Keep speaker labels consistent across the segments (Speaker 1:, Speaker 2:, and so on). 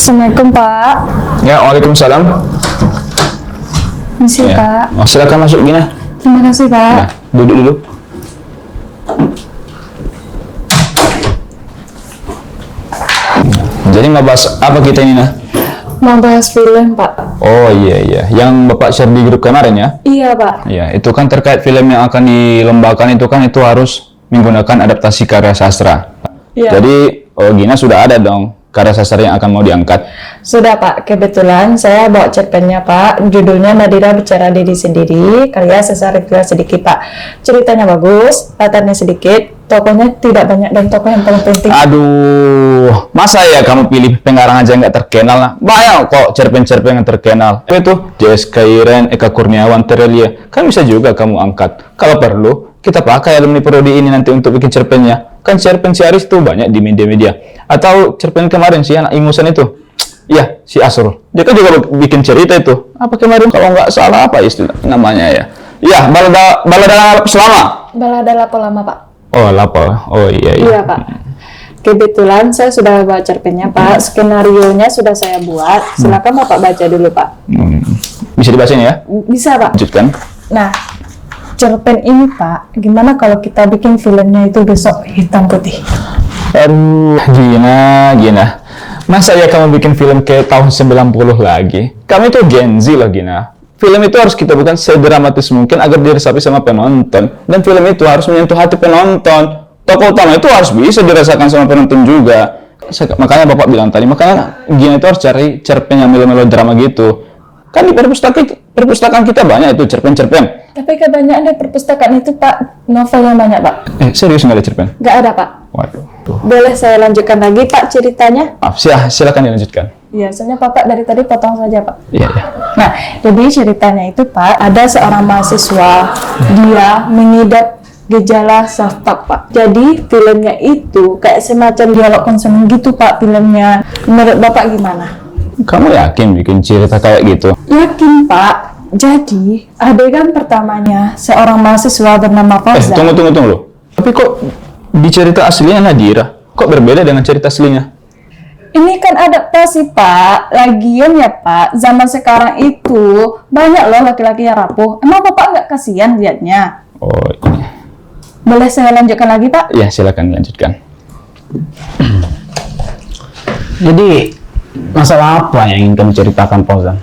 Speaker 1: Assalamualaikum Pak.
Speaker 2: Ya, waalaikumsalam.
Speaker 1: Misi
Speaker 2: Ya.
Speaker 1: Pak.
Speaker 2: Oh, silakan masuk Gina.
Speaker 1: Terima kasih Pak.
Speaker 2: Nah, duduk dulu. Jadi mau bahas apa kita ini, Nah?
Speaker 1: Mau bahas film Pak.
Speaker 2: Oh iya, yang Bapak share di grup kemarin ya?
Speaker 1: Iya Pak.
Speaker 2: Iya, itu kan terkait film yang akan dilombakan itu kan itu harus menggunakan adaptasi karya sastra.
Speaker 1: Iya.
Speaker 2: Jadi, Gina sudah ada dong karya sastra yang akan mau diangkat.
Speaker 1: Sudah Pak. Kebetulan saya bawa cerpennya Pak. Judulnya Nadira Bicara Diri Sendiri. Karya Sesar Rifla Sedikit Pak. Ceritanya bagus, latarnya sedikit, tokohnya tidak banyak dan tokoh yang paling penting.
Speaker 2: Aduh, masa ya kamu pilih pengarang aja nggak terkenal lah? Banyak kok cerpen-cerpen yang terkenal. Itu Jess Kairen, Eka Kurniawan, Terelia. Kan bisa juga kamu angkat. Kalau perlu, kita pakai alumni prodi ini nanti untuk bikin cerpennya. Kan cerpen si Aris tuh banyak di media-media. Atau cerpen kemarin sih anak ingusan itu. Iya, si Asrul. Dia kan juga bikin cerita itu. Apa kemarin kalau nggak salah apa istilah namanya ya? Iya, balada selama.
Speaker 1: Balada Lapo Lama Pak.
Speaker 2: Oh, lapor. Oh iya.
Speaker 1: Iya Pak. Kebetulan saya sudah bawa cerpennya Pak. Skenarionya sudah saya buat. Silakan Bapak baca dulu Pak.
Speaker 2: Bisa dibacain ya?
Speaker 1: Bisa Pak.
Speaker 2: Lanjutkan.
Speaker 1: Nah, cerpen ini Pak, gimana kalau kita bikin filmnya itu besok hitam putih?
Speaker 2: Aduh, Gina. Masa ya kamu bikin film kayak tahun 90 lagi? Kamu itu Gen Z loh, Gina. Film itu harus kita bukan sedramatis mungkin agar diresapi sama penonton. Dan film itu harus menyentuh hati penonton. Tokoh utama itu harus bisa dirasakan sama penonton juga. Makanya Bapak bilang tadi, makanya Gina itu harus cari cerpen yang melodrama gitu. Kan di perpustakaan kita banyak itu cerpen-cerpen.
Speaker 1: Tapi kebanyakan di perpustakaan itu Pak, novel yang banyak Pak.
Speaker 2: Serius nggak ada cerpen?
Speaker 1: Nggak ada Pak.
Speaker 2: Waduh.
Speaker 1: Boleh saya lanjutkan lagi Pak ceritanya?
Speaker 2: Maaf, silakan dilanjutkan.
Speaker 1: Iya, soalnya Bapak dari tadi potong saja Pak.
Speaker 2: Iya.
Speaker 1: Nah, jadi ceritanya itu Pak, ada seorang mahasiswa, dia mengidap gejala self-talk Pak. Jadi filmnya itu kayak semacam dialog konseling gitu Pak filmnya. Menurut Bapak gimana?
Speaker 2: Kamu yakin bikin cerita kayak gitu?
Speaker 1: Yakin Pak. Jadi adegan pertamanya seorang mahasiswa bernama Fauzan.
Speaker 2: Tunggu. Tapi kok di cerita aslinya Nadira? Kok berbeda dengan cerita aslinya?
Speaker 1: Ini kan adaptasi Pak. Lagian ya Pak, zaman sekarang itu banyak loh laki-laki yang rapuh. Emang Bapak nggak kasihan liatnya?
Speaker 2: Oh, ini.
Speaker 1: Boleh saya lanjutkan lagi Pak?
Speaker 2: Ya, silakan lanjutkan.
Speaker 3: Jadi, masalah apa yang ingin kamu ceritakan, Fauzan?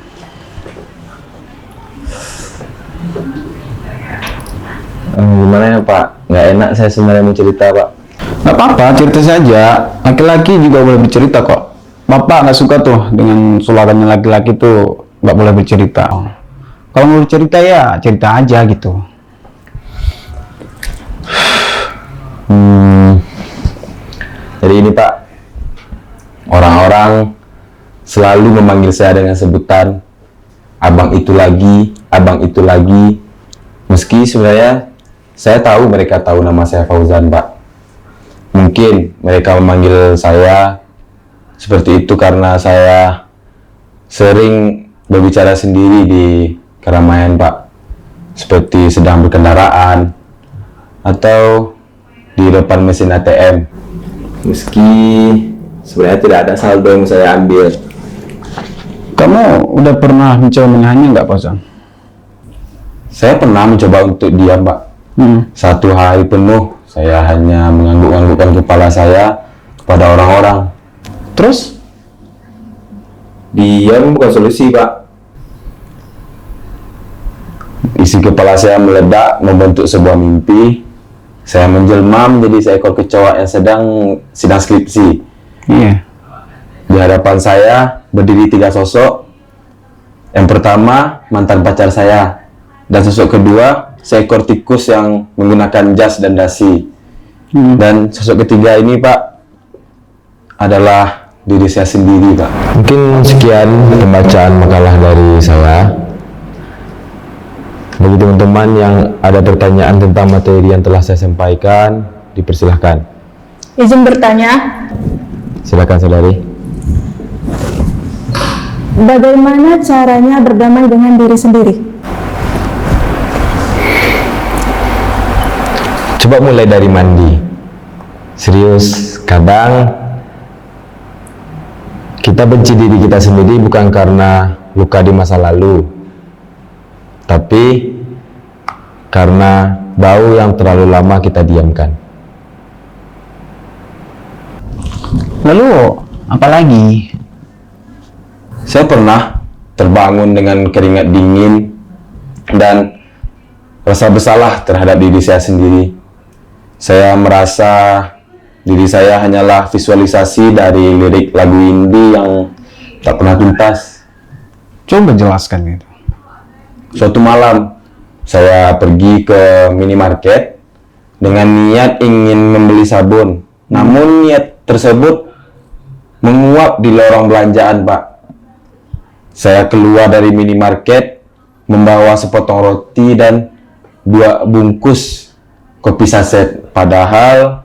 Speaker 4: Gimana ya Pak? Nggak enak saya sebenarnya mau cerita Pak.
Speaker 3: Nggak apa-apa, cerita saja. Laki-laki juga boleh bercerita kok. Bapak nggak suka tuh dengan sulatannya laki-laki tuh nggak boleh bercerita. Kalau mau bercerita ya cerita aja gitu.
Speaker 4: Jadi ini Pak, orang-orang selalu memanggil saya dengan sebutan abang itu lagi. Meski sebenarnya saya tahu mereka tahu nama saya Fauzan Pak. Mungkin mereka memanggil saya seperti itu karena saya sering berbicara sendiri di keramaian Pak. Seperti sedang berkendaraan atau di depan mesin ATM. Meski sebenarnya tidak ada saldo yang saya ambil.
Speaker 3: Kamu udah pernah mencoba menahannya nggak, Fauzan?
Speaker 4: Saya pernah mencoba untuk diam Pak. Satu hari penuh saya hanya mengangguk-anggukkan kepala saya kepada orang-orang.
Speaker 3: Terus?
Speaker 4: Diam bukan solusi Pak. Isi kepala saya meledak membentuk sebuah mimpi Saya menjelma menjadi seekor kecoa yang sedang skripsi.
Speaker 3: Iya.
Speaker 4: Di hadapan saya berdiri 3 sosok. Yang pertama, mantan pacar saya. Dan sosok kedua, seekor tikus yang menggunakan jas dan dasi. Dan sosok ketiga ini, Pak, adalah diri saya sendiri, Pak.
Speaker 5: Mungkin sekian pembacaan makalah dari saya. Bagi teman-teman yang ada pertanyaan tentang materi yang telah saya sampaikan, dipersilahkan.
Speaker 1: Izin bertanya,
Speaker 5: Silakan saudari.
Speaker 1: bagaimana caranya berdamai dengan diri sendiri?
Speaker 5: Coba mulai dari mandi. Serius, kadang kita benci diri kita sendiri bukan karena luka di masa lalu, tapi karena bau yang terlalu lama kita diamkan.
Speaker 3: Lalu apalagi?
Speaker 4: Saya pernah terbangun dengan keringat dingin dan rasa bersalah terhadap diri saya sendiri. Saya merasa diri saya hanyalah visualisasi dari lirik lagu indie yang tak pernah tuntas.
Speaker 3: Coba jelaskan itu.
Speaker 4: Suatu malam, saya pergi ke minimarket dengan niat ingin membeli sabun. Namun niat tersebut menguap di lorong belanjaan, Pak. Saya keluar dari minimarket membawa sepotong roti dan 2 bungkus kopi saset. Padahal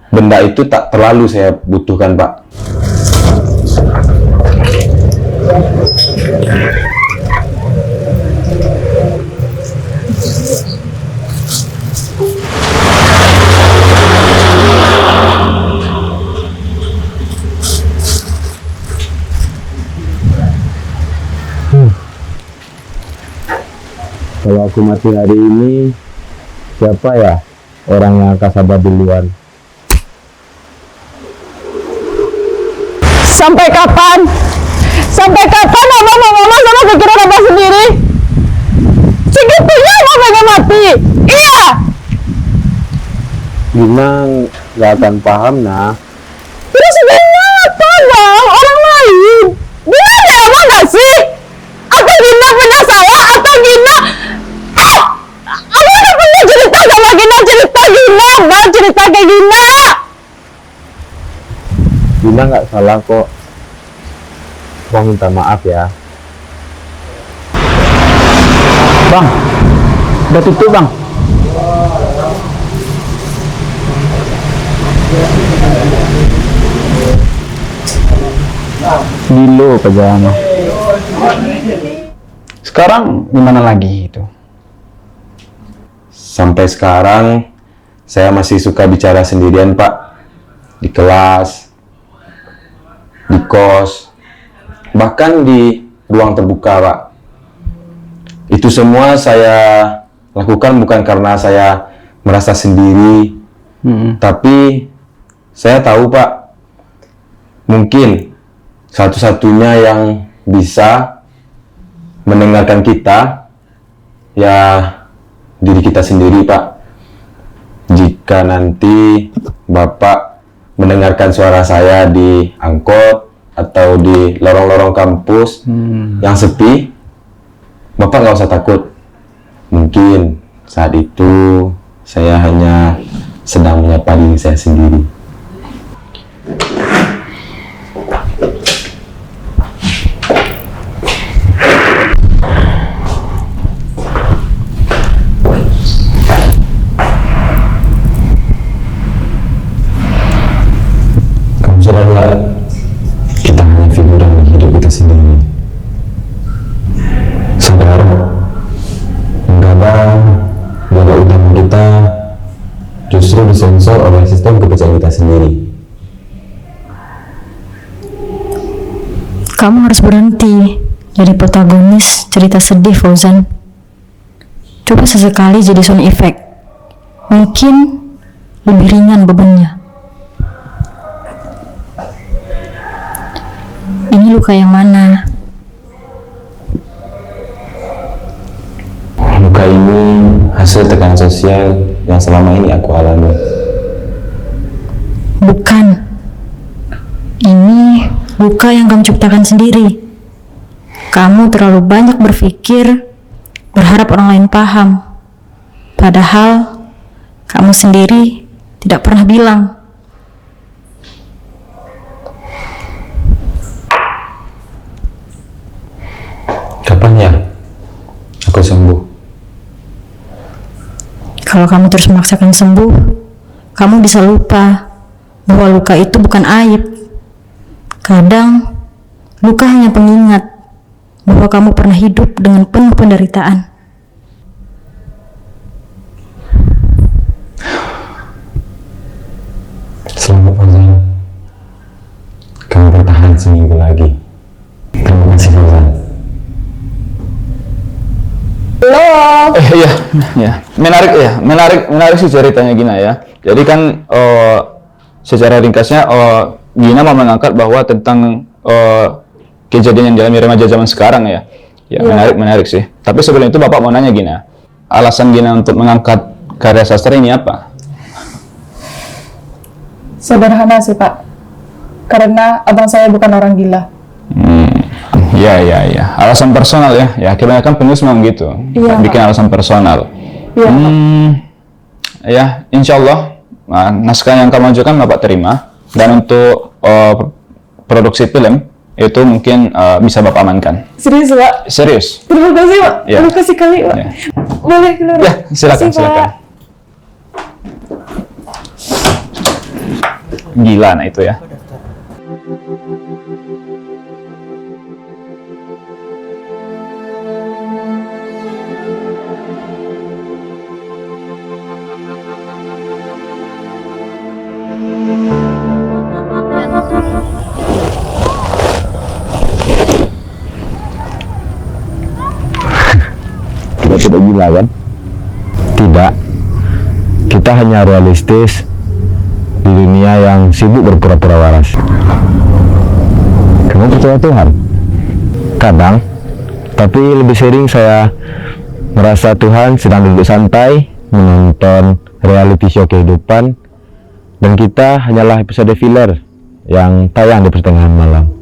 Speaker 4: benda itu tak terlalu saya butuhkan, Pak.
Speaker 5: Kalau aku mati hari ini, siapa ya orang yang akan sabar duluan?
Speaker 1: Sampai kapan? Sampai kapan Abang mau ngomong sama pikiran Abang sendiri? Segitunya Abang pengen mati? Iya!
Speaker 5: Gina nggak akan paham, nah.
Speaker 1: Terus Gina apa Bang? Orang lain? Gina ada Abang gak sih? Atau Gina punya salah? Atau Gina... Abang udah punya cerita sama Gina? Cerita Gina Bang, cerita ke Gina!
Speaker 5: Gina nggak salah kok. Bang minta maaf ya.
Speaker 3: Bang, udah tutup bang. Dulu perjalanan. Sekarang gimana lagi itu?
Speaker 4: Sampai sekarang saya masih suka bicara sendirian, Pak. Di kelas, di kos, bahkan di ruang terbuka, Pak. Itu semua saya lakukan bukan karena saya merasa sendiri, tapi saya tahu, Pak, mungkin satu-satunya yang bisa mendengarkan kita ya diri kita sendiri, Pak. Jika nanti Bapak mendengarkan suara saya di angkot atau di lorong-lorong kampus yang sepi, Bapak nggak usah takut. Mungkin saat itu saya hanya sedang menyapa diri saya sendiri.
Speaker 5: Kamu sadar nggak? Kita hanya figuran di hidup kita sendiri. Sadar, kadang jalan utama kita justru disensor oleh sistem kepercayaan kita sendiri.
Speaker 6: Kamu harus berhenti jadi protagonis cerita sedih, Fauzan. Coba sesekali jadi sound effect. Mungkin lebih ringan bebannya. Ini luka yang mana?
Speaker 5: Luka ini hasil tekanan sosial
Speaker 4: yang selama ini aku alami.
Speaker 6: Bukan. Ini luka yang kamu ciptakan sendiri. Kamu terlalu banyak berpikir, berharap orang lain paham. Padahal kamu sendiri tidak pernah bilang.
Speaker 4: Kapan ya aku sembuh?
Speaker 6: Kalau kamu terus memaksakan sembuh, kamu bisa lupa bahwa luka itu bukan aib. Kadang, luka hanya pengingat bahwa kamu pernah hidup dengan penuh penderitaan.
Speaker 4: Selamat Fauzan, kamu bertahan seminggu lagi. Terima kasih Fauzan.
Speaker 2: Iya, menarik sih ceritanya Gina ya. Jadi kan secara ringkasnya Gina mau mengangkat bahwa tentang kejadian yang dialami remaja zaman sekarang ya. Ya, menarik sih. Tapi sebelum itu Bapak mau nanya Gina, alasan Gina untuk mengangkat karya sastra ini apa?
Speaker 1: Sederhana sih Pak, karena abang saya bukan orang gila.
Speaker 2: Iya. Alasan personal ya. Ya, kebanyakan penulis memang gitu.
Speaker 1: Iya,
Speaker 2: Bikin alasan personal.
Speaker 1: Iya, Pak.
Speaker 2: Ya, insya Allah naskah yang kamu ajukan Bapak terima. Dan untuk produksi film itu mungkin bisa Bapak amankan.
Speaker 1: Serius Pak?
Speaker 2: Serius?
Speaker 1: Terima kasih Pak.
Speaker 2: Iya.
Speaker 1: Terima kasih kali Pak.
Speaker 2: Iya.
Speaker 1: Boleh keluar?
Speaker 2: Ya, silakan.
Speaker 1: Terima kasih, Pak.
Speaker 2: Gila nah itu ya.
Speaker 5: Kita tidak gila kan? Tidak. Kita hanya realistis di dunia yang sibuk berpura-pura waras. Kamu percaya Tuhan? Kadang. Tapi lebih sering saya merasa Tuhan sedang duduk santai menonton reality show kehidupan, dan kita hanyalah episode filler yang tayang di pertengahan malam.